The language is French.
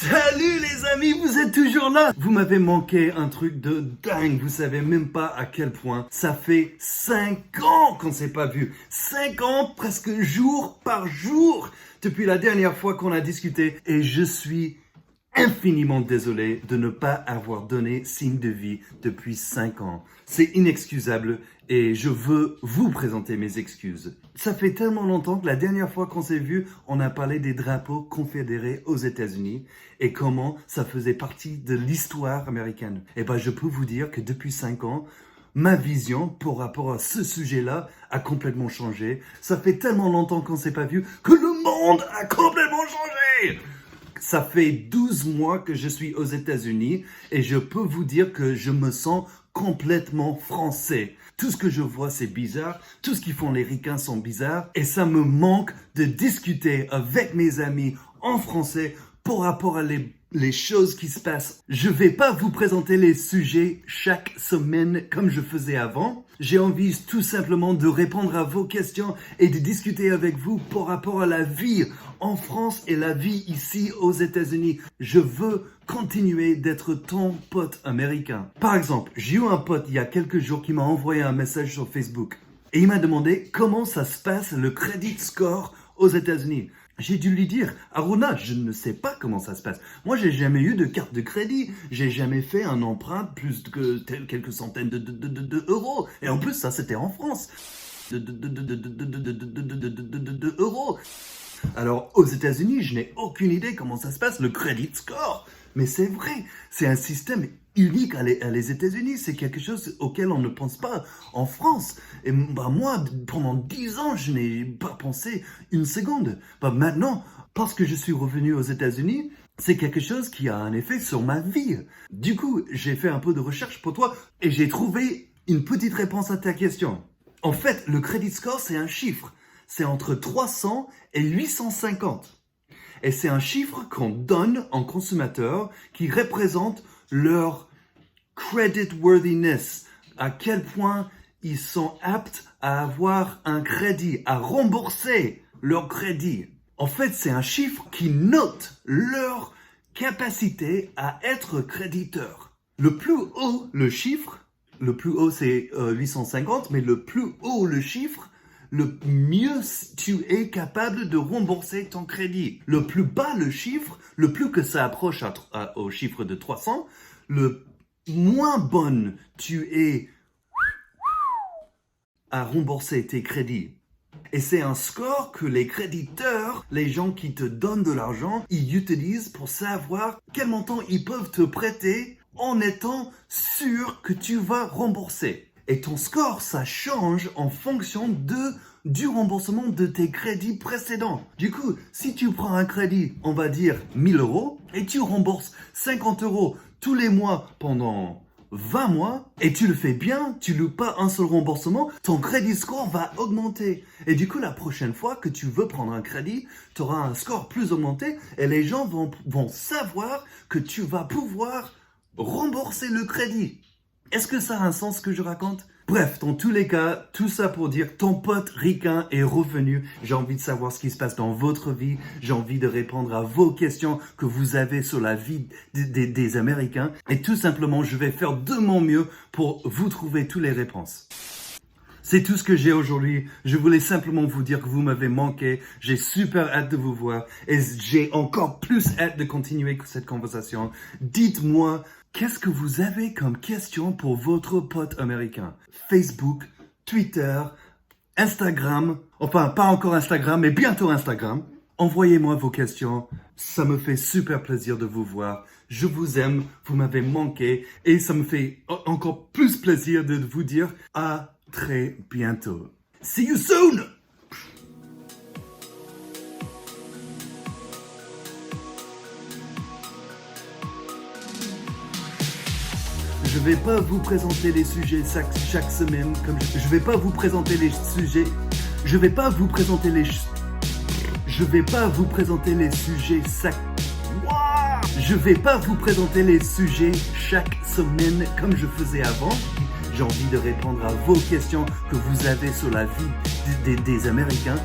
Salut les amis, vous êtes toujours là. Vous m'avez manqué un truc de dingue. Vous savez même pas à quel point. Ça fait 5 ans qu'on s'est pas vu. 5 ans presque jour par jour depuis la dernière fois qu'on a discuté. Et je suis infiniment désolé de ne pas avoir donné signe de vie depuis 5 ans. C'est inexcusable et je veux vous présenter mes excuses. Ça fait tellement longtemps que la dernière fois qu'on s'est vu, on a parlé des drapeaux confédérés aux États-Unis et comment ça faisait partie de l'histoire américaine. Et ben, je peux vous dire que depuis 5 ans, ma vision par rapport à ce sujet-là a complètement changé. Ça fait tellement longtemps qu'on s'est pas vu que le monde a complètement changé. Ça fait 12 mois que je suis aux États-Unis et je peux vous dire que je me sens complètement français. Tout ce que je vois, c'est bizarre. Tout ce qu'ils font les ricains sont bizarres. Et ça me manque de discuter avec mes amis en français par rapport à les choses qui se passent. Je vais pas vous présenter les sujets chaque semaine comme je faisais avant. J'ai envie tout simplement de répondre à vos questions et de discuter avec vous par rapport à la vie en France et la vie ici aux États-Unis. Je veux continuer d'être ton pote américain. Par exemple, j'ai eu un pote il y a quelques jours qui m'a envoyé un message sur Facebook et il m'a demandé comment ça se passe le credit score aux États-Unis. J'ai dû lui dire, Aruna, je ne sais pas comment ça se passe. Moi, j'ai jamais eu de carte de crédit. J'ai jamais fait un emprunt plus que quelques centaines d'euros. Et en plus, ça, c'était en France. Euros. Alors, aux États-Unis, je n'ai aucune idée comment ça se passe, le credit score. Mais c'est vrai, c'est un système unique à les États-Unis. C'est quelque chose auquel on ne pense pas en France. Et moi, pendant 10 ans, je n'ai pas pensé une seconde. Maintenant, parce que je suis revenu aux États-Unis, c'est quelque chose qui a un effet sur ma vie. Du coup, j'ai fait un peu de recherche pour toi et j'ai trouvé une petite réponse à ta question. En fait, le credit score, c'est un chiffre. C'est entre 300 et 850. Et c'est un chiffre qu'on donne en consommateurs qui représente leur creditworthiness, à quel point ils sont aptes à avoir un crédit, à rembourser leur crédit. En fait, c'est un chiffre qui note leur capacité à être créditeur. Le plus haut, le chiffre, le plus haut c'est 850, mais le plus haut le chiffre, le mieux tu es capable de rembourser ton crédit. Le plus bas le chiffre, le plus que ça approche au chiffre de 300, le moins bonne tu es à rembourser tes crédits. Et c'est un score que les créditeurs, les gens qui te donnent de l'argent, ils utilisent pour savoir quel montant ils peuvent te prêter en étant sûr que tu vas rembourser. Et ton score, ça change en fonction du remboursement de tes crédits précédents. Du coup, si tu prends un crédit, on va dire 1000 euros, et tu rembourses 50 euros tous les mois pendant 20 mois, et tu le fais bien, tu loupes pas un seul remboursement, ton crédit score va augmenter. Et du coup, la prochaine fois que tu veux prendre un crédit, tu auras un score plus augmenté, et les gens vont savoir que tu vas pouvoir rembourser le crédit. Est-ce que ça a un sens ce que je raconte? Bref, dans tous les cas, tout ça pour dire ton pote ricain est revenu. J'ai envie de savoir ce qui se passe dans votre vie. J'ai envie de répondre à vos questions que vous avez sur la vie des Américains. Et tout simplement, je vais faire de mon mieux pour vous trouver toutes les réponses. C'est tout ce que j'ai aujourd'hui. Je voulais simplement vous dire que vous m'avez manqué. J'ai super hâte de vous voir. Et j'ai encore plus hâte de continuer cette conversation. Dites-moi, qu'est-ce que vous avez comme question pour votre pote américain? Facebook, Twitter, Instagram. Enfin, pas encore Instagram, mais bientôt Instagram. Envoyez-moi vos questions. Ça me fait super plaisir de vous voir. Je vous aime. Vous m'avez manqué. Et ça me fait encore plus plaisir de vous dire à très bientôt. See you soon! Je vais pas vous présenter les sujets chaque semaine comme je vais pas vous présenter les sujets. Je vais pas vous présenter les sujets Je vais pas vous présenter les sujets chaque semaine comme je faisais avant. J'ai envie de répondre à vos questions que vous avez sur la vie des Américains.